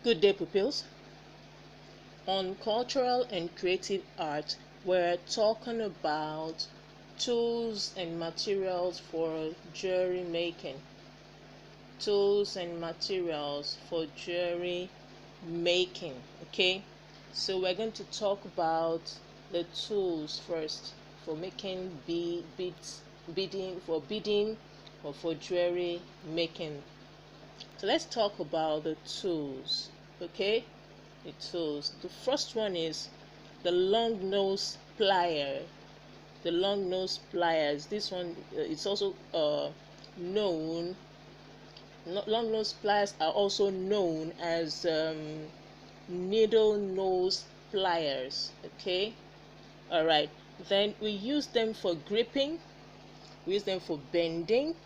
Good day, pupils. On cultural and creative art, we're talking about tools and materials for jewelry making. Tools and materials for jewelry making. Okay, so we're going to talk about the tools first for making beading or for jewelry making. So let's talk about the tools. Okay, the tools. The first one is the long nose plier. The long nose pliers. This one it's also known. Long nose pliers are also known as needle nose pliers. Okay, all right. Then we use them for gripping. We use them for bending.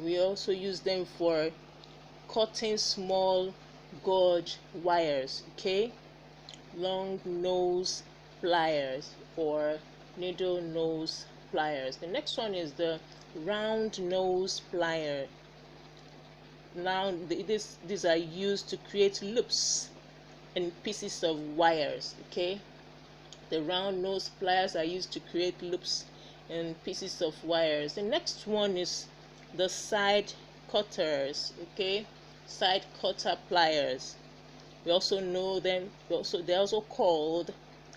We also use them for cutting small gauge wires. Okay, long nose pliers or needle nose pliers. The next one is the round nose plier. Now these are used to create loops and pieces of wires. Okay, the round nose pliers are used to create loops and pieces of wires. The next one is the side cutters. Okay, side cutter pliers. We also know them. They're also called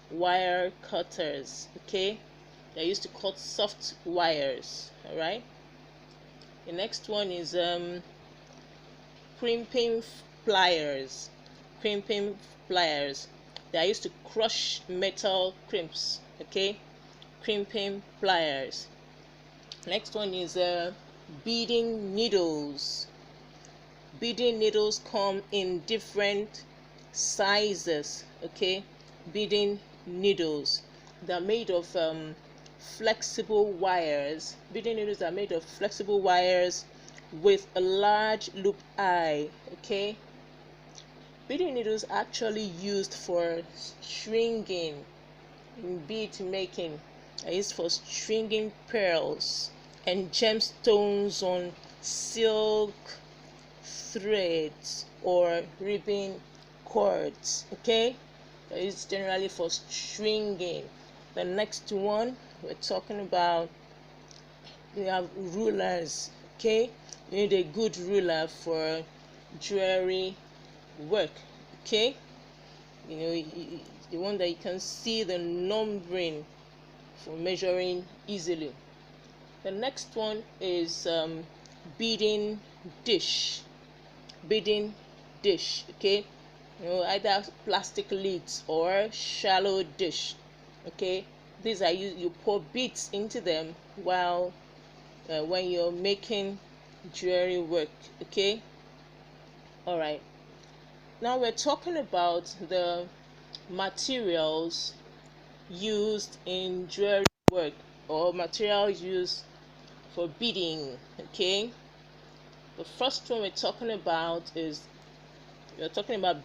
wire cutters. Okay, they're used to cut soft wires. All right. The next one is crimping pliers. Crimping pliers. They are used to crush metal crimps. Okay, crimping pliers. Next one is beading needles. Beading needles come in different sizes. Okay, beading needles. They're made of flexible wires. Beading needles are made of flexible wires with a large loop eye. Okay, beading needles are actually used for stringing in bead making. Are used for stringing pearls and gemstones on silk threads or ribbon cords. Okay, it's generally for stringing. The next one we're talking about, we have rulers. Okay, you need a good ruler for jewelry work. Okay, you know, the one that you can see the numbering for measuring easily. The next one is beading dish. Beading dish. Okay, either plastic lids or shallow dish. Okay, these are you pour beads into them while when you're making jewelry work. Okay, all right. Now we're talking about the materials used in jewelry work or materials used for beading. Okay, the first one we're talking about is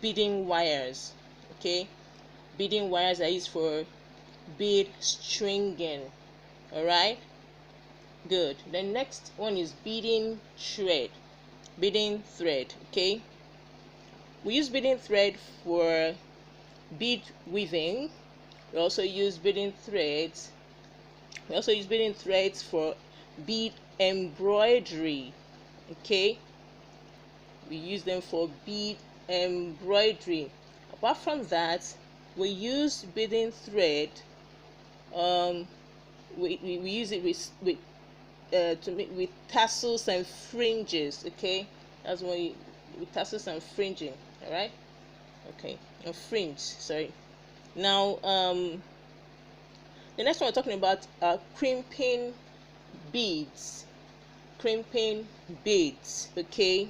beading wires. Okay, beading wires are used for bead stringing. All right, good. The next one is beading thread. Beading thread. Okay, we use beading thread for bead weaving. We also use beading threads. We also use beading threads for bead embroidery. Okay, we use them for bead embroidery. Apart from that, we use beading thread. We use it with tassels and fringes. Okay, that's when with tassels and fringing. All right. Okay, a fringe. Sorry. Now, the next one we're talking about are crimping beads. Crimping beads. Okay,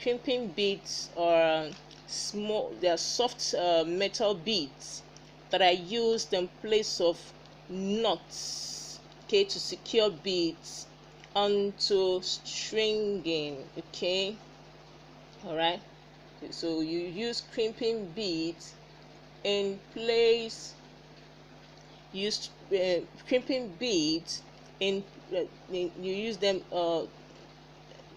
crimping beads are small. They are soft metal beads that are used in place of knots. Okay, to secure beads onto stringing. Okay, all right. So you use crimping beads in place. Use crimping beads in you use them.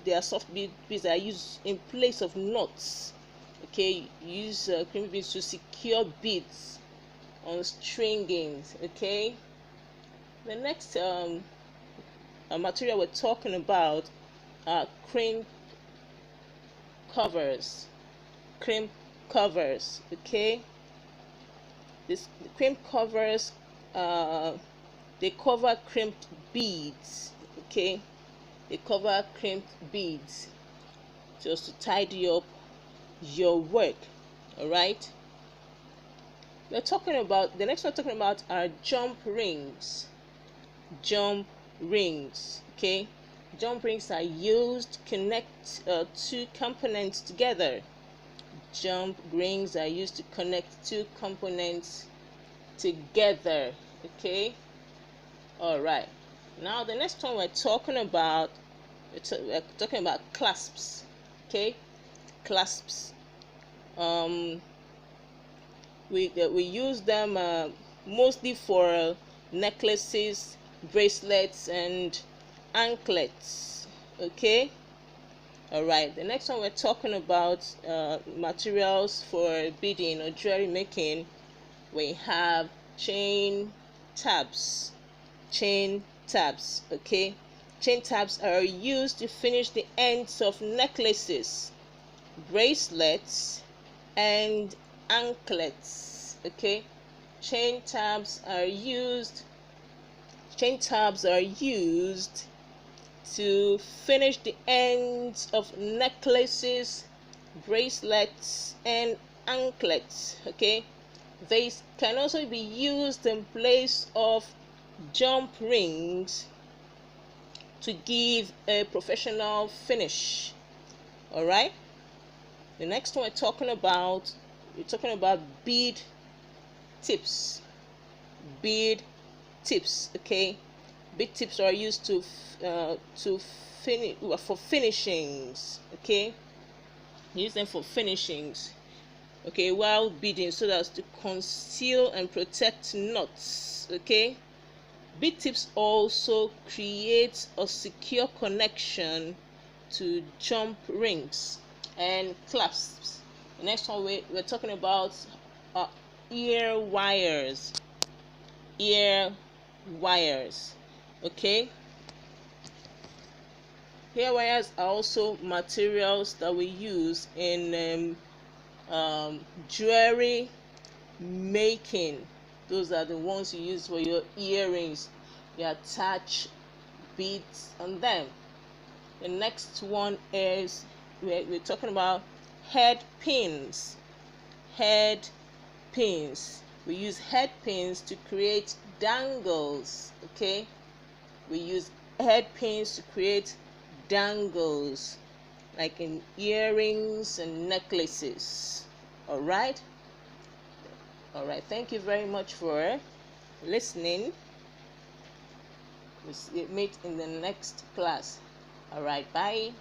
They are soft beads that are used in place of knots. Okay, use crimping beads to secure beads on stringings. Okay, the next material we're talking about are crimp covers. Crimp covers. Okay, the crimp covers, they cover crimped beads. Okay, they cover crimped beads just to tidy up your work. All right, we're talking about the next one. We're talking about are jump rings. Jump rings. Okay, jump rings are used to connect two components together. Jump rings are used to connect two components together. Okay, all right, now the next one we're talking about, we're talking about clasps. Okay, clasps. We use them mostly for necklaces, bracelets, and anklets. Okay, all right, the next one we're talking about materials for beading or jewelry making. We have chain tabs. Chain tabs. Okay, chain tabs are used to finish the ends of necklaces, bracelets, and anklets. Okay, chain tabs are used to finish the ends of necklaces, bracelets, and anklets. Okay, they can also be used in place of jump rings to give a professional finish. All right, the next one we're talking about bead tips. Bead tips. Okay, bead tips are used to finish for finishings. Okay, use them for finishings. Okay, while beading, so as to conceal and protect knots. Okay, bead tips also create a secure connection to jump rings and clasps. The next one we're talking about are ear wires. Ear wires. Okay, ear wires are also materials that we use in jewelry making. Those are the ones you use for your earrings. You attach beads on them. The next one is we're talking about head pins. Head pins. We use head pins to create dangles. Okay, we use head pins to create dangles, like in earrings and necklaces. All right, thank you very much for listening. We'll meet in the next class. All right, bye.